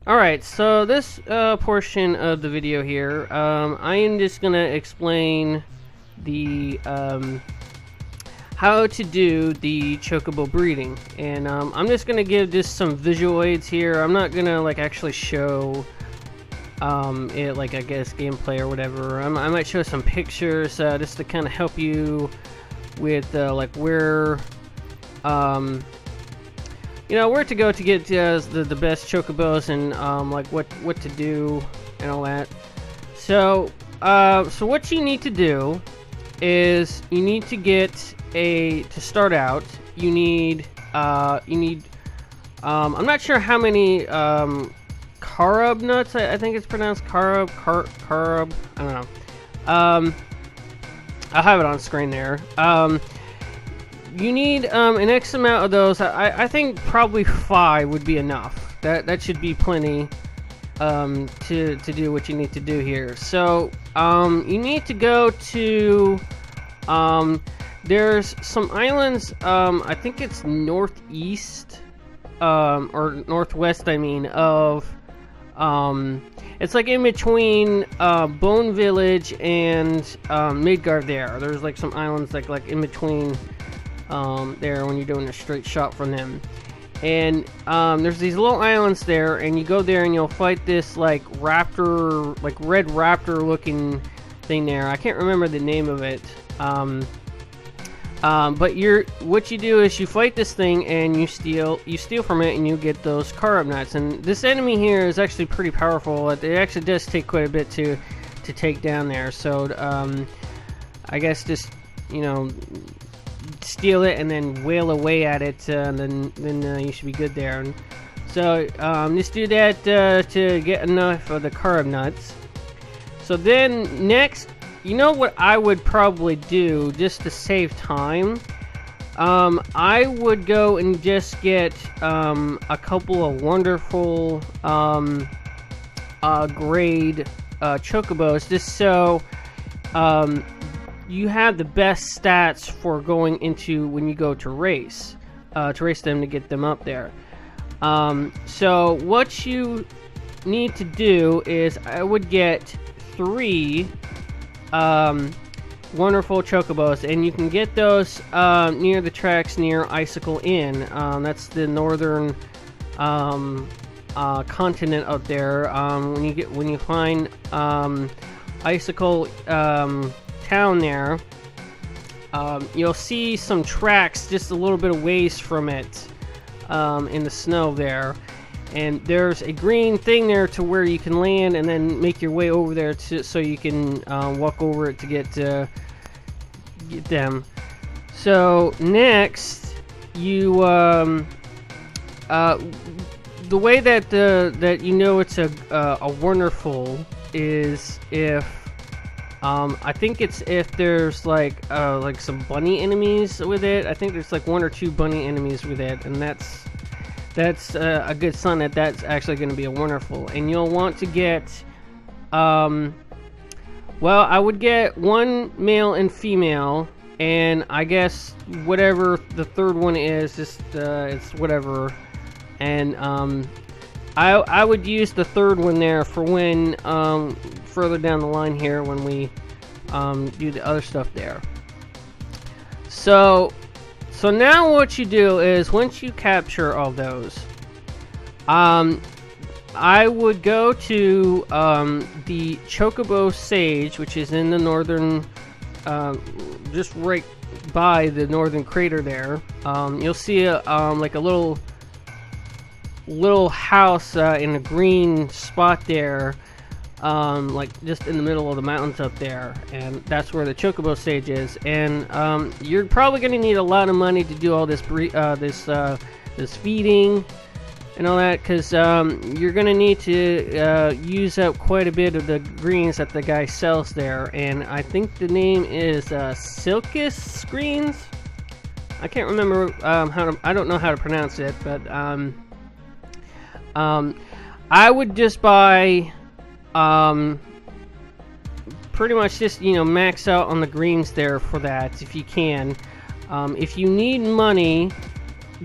Alright, so this portion of the video here, I am just gonna explain the how to do the chocobo breeding, and I'm just gonna give just some visual aids here. I'm not gonna like actually show it, like, I guess gameplay or whatever. I might show some pictures just to kind of help you with like where you know, where to go to get the best chocobos, and like what to do and all that. So so what you need to do is you need to get to start out you need I'm not sure how many carob nuts, I think it's pronounced carob, I don't know. I'll have it on screen there. You need an X amount of those. I think probably 5 would be enough. That should be plenty to do what you need to do here. So you need to go to there's some islands, I think it's northeast or northwest, I mean, of it's like in between Bone Village and Midgard there. There's like some islands like in between there when you're doing a straight shot from them. And there's these little islands there, and you go there and you'll fight this like raptor, like red raptor looking thing there. I can't remember the name of it. But what you do is you fight this thing and you steal from it, and you get those carob nuts. And this enemy here is actually pretty powerful. It actually does take quite a bit to take down there. So I guess just, you know, steal it and then wail away at it, and then you should be good there. And so just do that to get enough of the carob nuts. So then next, you know what I would probably do just to save time? I would go and just get a couple of wonderful grade chocobos, just so you have the best stats for going into when you go to race them to get them up there. So what you need to do is I would get 3 wonderful chocobos, and you can get those near the tracks near Icicle Inn. That's the northern continent up there. When you find Icicle town there, you'll see some tracks just a little bit of ways from it in the snow there, and there's a green thing there to where you can land and then make your way over there so you can walk over it to get them. So next, you the way that you know it's a wonderful is if I think it's if there's like some bunny enemies with it. I think there's like 1 or 2 bunny enemies with it, and that's a good sign that that's actually going to be a wonderful. And you'll want to get well, I would get 1 male and female, and I guess whatever the third one is, just it's whatever. And I would use the third one there for when further down the line here when we do the other stuff there. So now what you do is once you capture all those, I would go to the Chocobo Sage, which is in the northern, just right by the northern crater there. You'll see like a little house in a green spot there, like just in the middle of the mountains up there, and that's where the Chocobo Sage is. And you're probably going to need a lot of money to do all this this feeding and all that, because you're going to need to use up quite a bit of the greens that the guy sells there. And I think the name is Silkus greens. I can't remember I don't know how to pronounce it, but I would just buy pretty much just, you know, max out on the greens there for that if you can. If you need money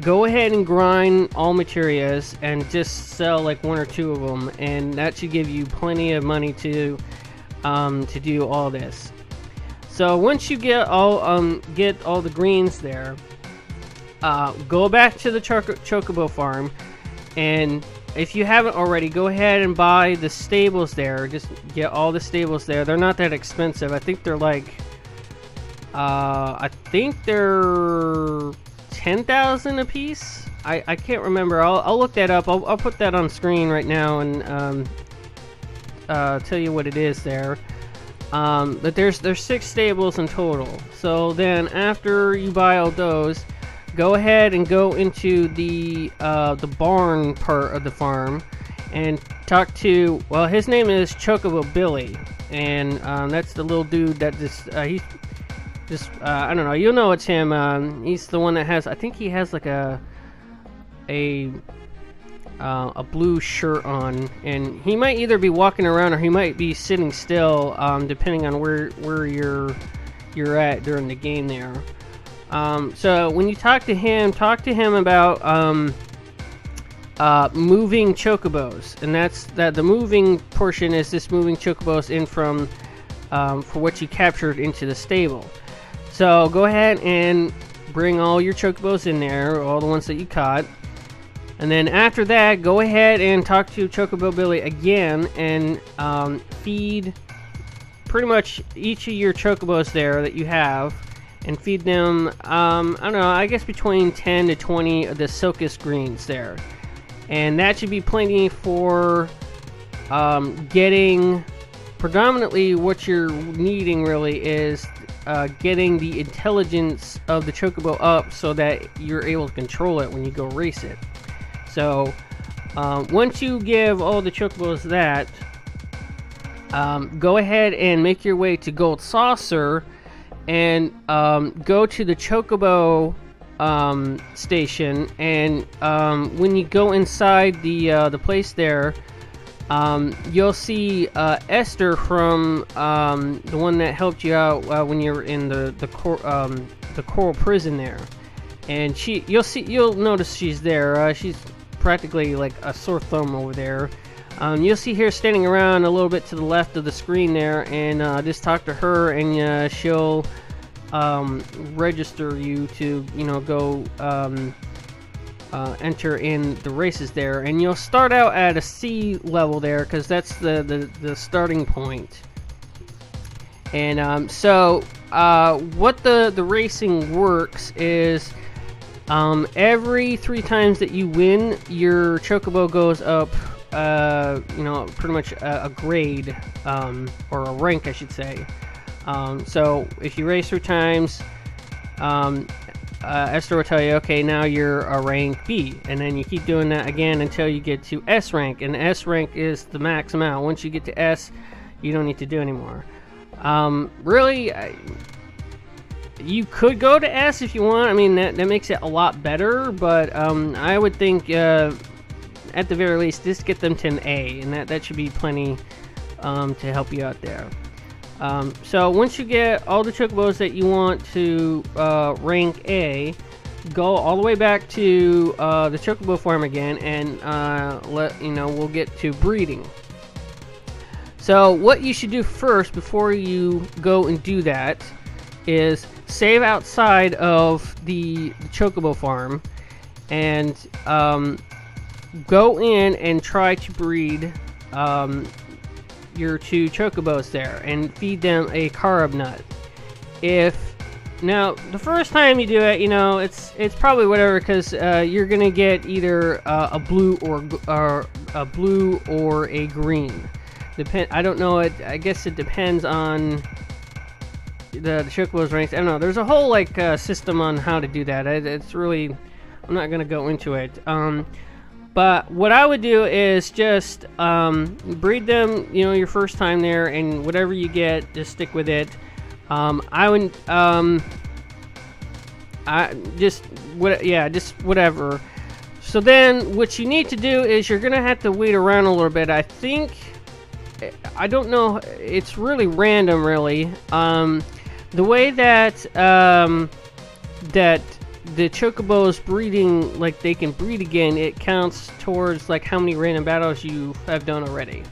go ahead and grind all materias and just sell like 1 or 2 of them, and that should give you plenty of money to do all this. So once you get all the greens there, go back to the chocobo farm, and if you haven't already, go ahead and buy the stables there. Just get all the stables there. They're not that expensive. I think they're like, I think they're 10,000 a piece. I can't remember. I'll look that up. I'll put that on screen right now and tell you what it is there. But there's 6 stables in total. So then after you buy all those, go ahead and go into the barn part of the farm and talk to, well, his name is Chocobo Billy, and that's the little dude that I don't know, you'll know it's him. He's the one that has, I think he has like a blue shirt on, and he might either be walking around or he might be sitting still, depending on where you're at during the game there. So when you talk to him about moving chocobos, and that's the moving portion is this moving chocobos in from for what you captured into the stable. So go ahead and bring all your chocobos in there, all the ones that you caught. And then after that, go ahead and talk to Chocobo Billy again and feed pretty much each of your chocobos there that you have, and feed them, I don't know, I guess between 10 to 20 of the Silkus greens there. And that should be plenty for getting, predominantly what you're needing really is getting the intelligence of the chocobo up so that you're able to control it when you go race it. So once you give all the chocobos that, go ahead and make your way to Gold Saucer and go to the chocobo station, and when you go inside the place there, you'll see Esther from the one that helped you out when you were in the coral prison there, and you'll notice she's there. She's practically like a sore thumb over there. You'll see her standing around a little bit to the left of the screen there, and just talk to her, and she'll register you to go enter in the races there, and you'll start out at a C level there because that's the starting point. And so what the racing works is every 3 times that you win, your chocobo goes up pretty much a grade, or a rank I should say. So if you race 3 times, Esther will tell you, okay, now you're a rank B, and then you keep doing that again until you get to S rank, and S rank is the max amount. Once you get to S, you don't need to do anymore. Really, you could go to S if you want. I mean, that makes it a lot better, but I would think at the very least just get them to an A, and that should be plenty to help you out there. So once you get all the chocobos that you want to rank A, go all the way back to the chocobo farm again, and we'll get to breeding. So what you should do first before you go and do that is save outside of the chocobo farm and go in and try to breed your 2 chocobos there and feed them a carob nut. Now the first time you do it, it's probably whatever, because you're gonna get either a blue or a green. I don't know. I guess it depends on the chocobos ranks. I don't know. There's a whole system on how to do that. It's really, I'm not gonna go into it. But what I would do is just breed them, your first time there, and whatever you get, just stick with it. Just whatever. So then what you need to do is you're gonna have to wait around a little bit. I don't know, it's really random really. The way that the chocobos breeding, like they can breed again, it counts towards like how many random battles you have done already.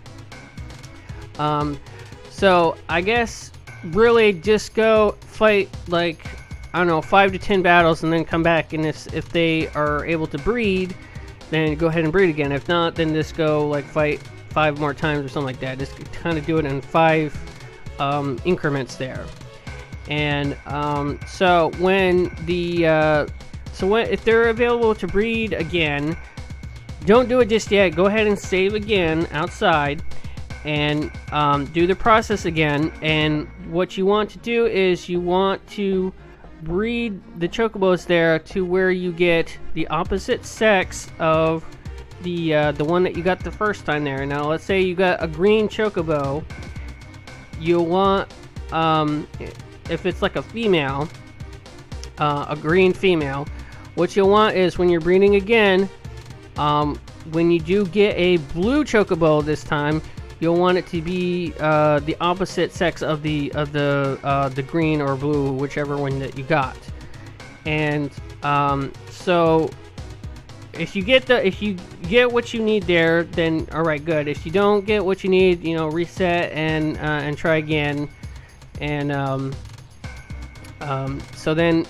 So I guess really just go fight like, I don't know, 5 to 10 battles and then come back, and if they are able to breed, then go ahead and breed again. If not, then just go like fight 5 more times or something like that. Just kind of do it in 5 increments there. And so when the if they're available to breed again, don't do it just yet. Go ahead and save again outside and do the process again. And what you want to do is you want to breed the chocobos there to where you get the opposite sex of the one that you got the first time there. Now let's say you got a green chocobo. You'll want, if it's like a female, a green female, what you'll want is when you're breeding again, when you do get a blue chocobo this time, you'll want it to be the opposite sex of the green or blue, whichever one that you got. And so if you get what you need there, then all right, good. If you don't get what you need, reset and try again. And so then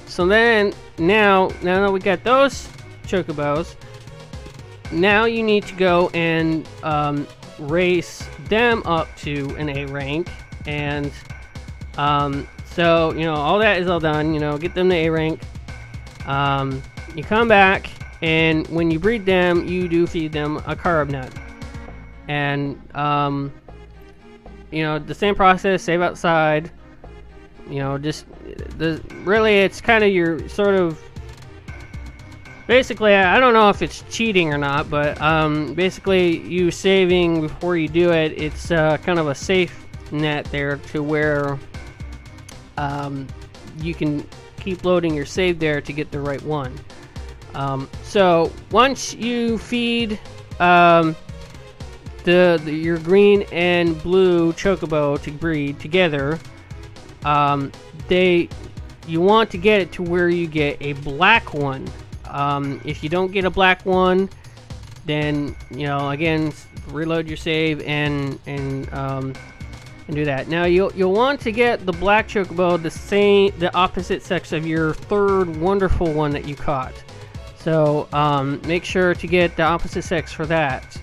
now that we got those chocobos, now you need to go and race them up to an A rank. And so all that is all done. Get them to A rank. You come back, and when you breed them, you do feed them a carb nut. And the same process. Save outside. Really, it's kind of your sort of. Basically, I don't know if it's cheating or not, but basically, you saving before you do it, it's kind of a safe net there to where you can keep loading your save there to get the right one. So once you feed your green and blue chocobo to breed together, you want to get it to where you get a black one. If you don't get a black one, then again, reload your save and do that. Now you'll want to get the black chocobo the opposite sex of your third wonderful one that you caught. So make sure to get the opposite sex for that.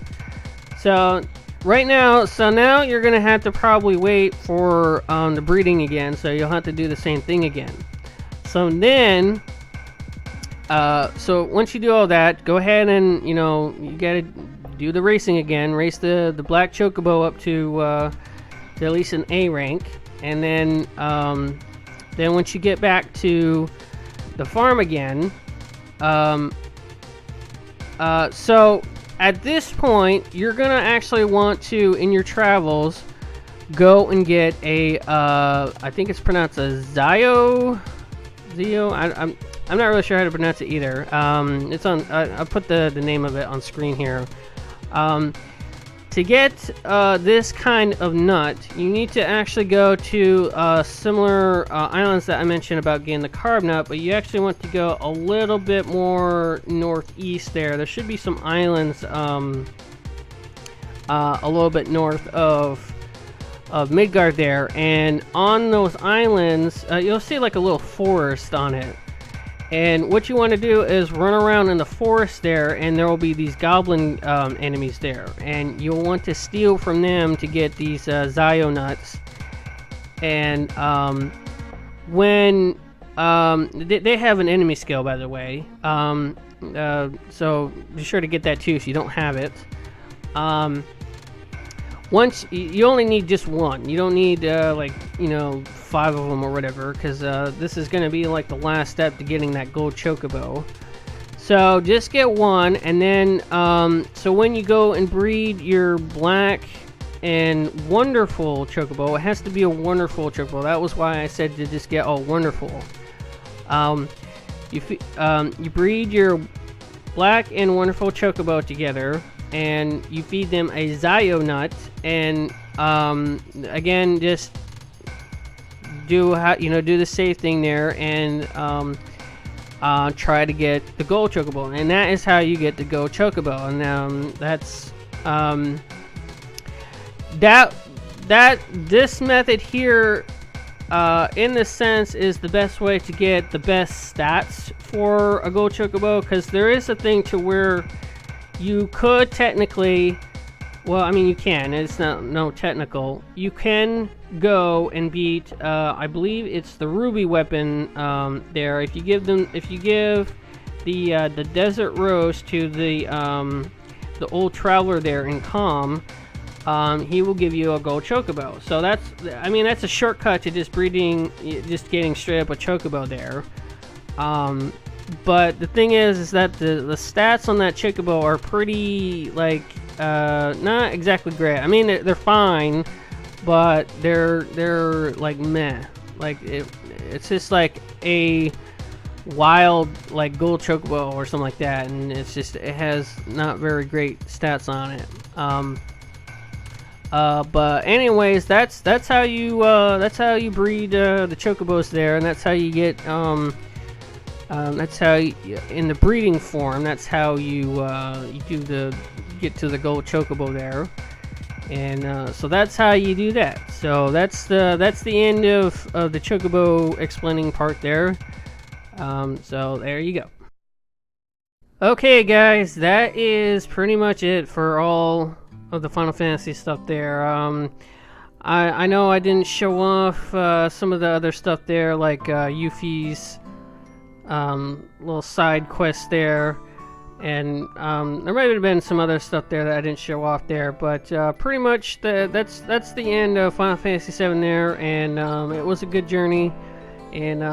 So now you're gonna have to probably wait for the breeding again. So you'll have to do the same thing again. So then. So once you do all that, go ahead and you gotta do the racing again. Race the black chocobo up to at least an A rank, and then once you get back to the farm again, so at this point you're gonna actually want to, in your travels, go and get a I think it's pronounced a Zio. I'm not really sure how to pronounce it either. It's on. I put the name of it on screen here. To get this kind of nut, you need to actually go to similar islands that I mentioned about getting the carb nut, but you actually want to go a little bit more northeast there. There should be some islands a little bit north of Midgard there, and on those islands, you'll see like a little forest on it. And what you want to do is run around in the forest there, and there will be these goblin enemies there. And you'll want to steal from them to get these Zio nuts. And when they have an enemy skill, by the way. So be sure to get that too if you don't have it. Once you only need just one. You don't need 5 of them or whatever, because this is going to be like the last step to getting that gold chocobo. So just get one, and then so when you go and breed your black and wonderful chocobo, it has to be a wonderful chocobo. That was why I said to just get a wonderful. You breed your black and wonderful chocobo together, and you feed them a Zio nut, and again, just do the safe thing there, and try to get the gold chocobo, and that is how you get the gold chocobo. And that's this method here, in the sense, is the best way to get the best stats for a gold chocobo, because there is a thing to where you could technically, well, I mean, you can, it's not no technical, you can go and beat, I believe it's the ruby weapon there. If you give the desert rose to the old traveler there in Calm, he will give you a gold chocobo. So that's, I mean, that's a shortcut to just just getting straight up a chocobo there. But the thing is that the stats on that chocobo are pretty, like, not exactly great. I mean, they're fine, but they're like meh. Like it's just like a wild, like, gold chocobo or something like that, and it has not very great stats on it. But anyways, that's how you breed the chocobos there, and that's how you get that's how in the breeding form, that's how you get to the gold chocobo there. And so that's how you do that. So that's the end of the chocobo explaining part there. So there you go. Okay guys, that is pretty much it for all of the Final Fantasy stuff there. I know I didn't show off some of the other stuff there, like Yuffie's little side quest there, and there might have been some other stuff there that I didn't show off there, but pretty much that's the end of Final Fantasy 7 there, and it was a good journey. And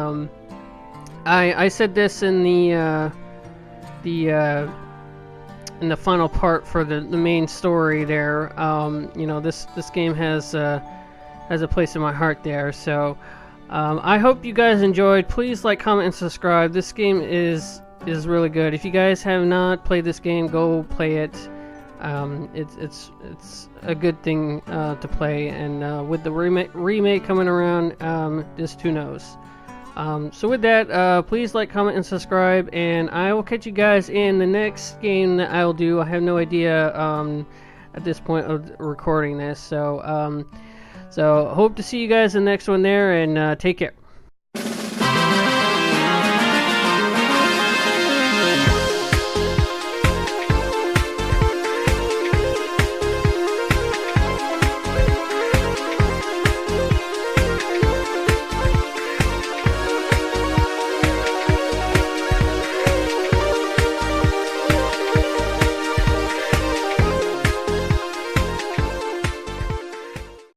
I said this in the final part for the main story there. You know, this game has a place in my heart there. So I hope you guys enjoyed. Please like, comment, and subscribe. This game is really good. If you guys have not played this game, go play it. It's a good thing to play, and with the remake coming around, just who knows. So with that, please like, comment, and subscribe, and I will catch you guys in the next game that I'll do. I have no idea at this point of recording this, so hope to see you guys in the next one there, and take care.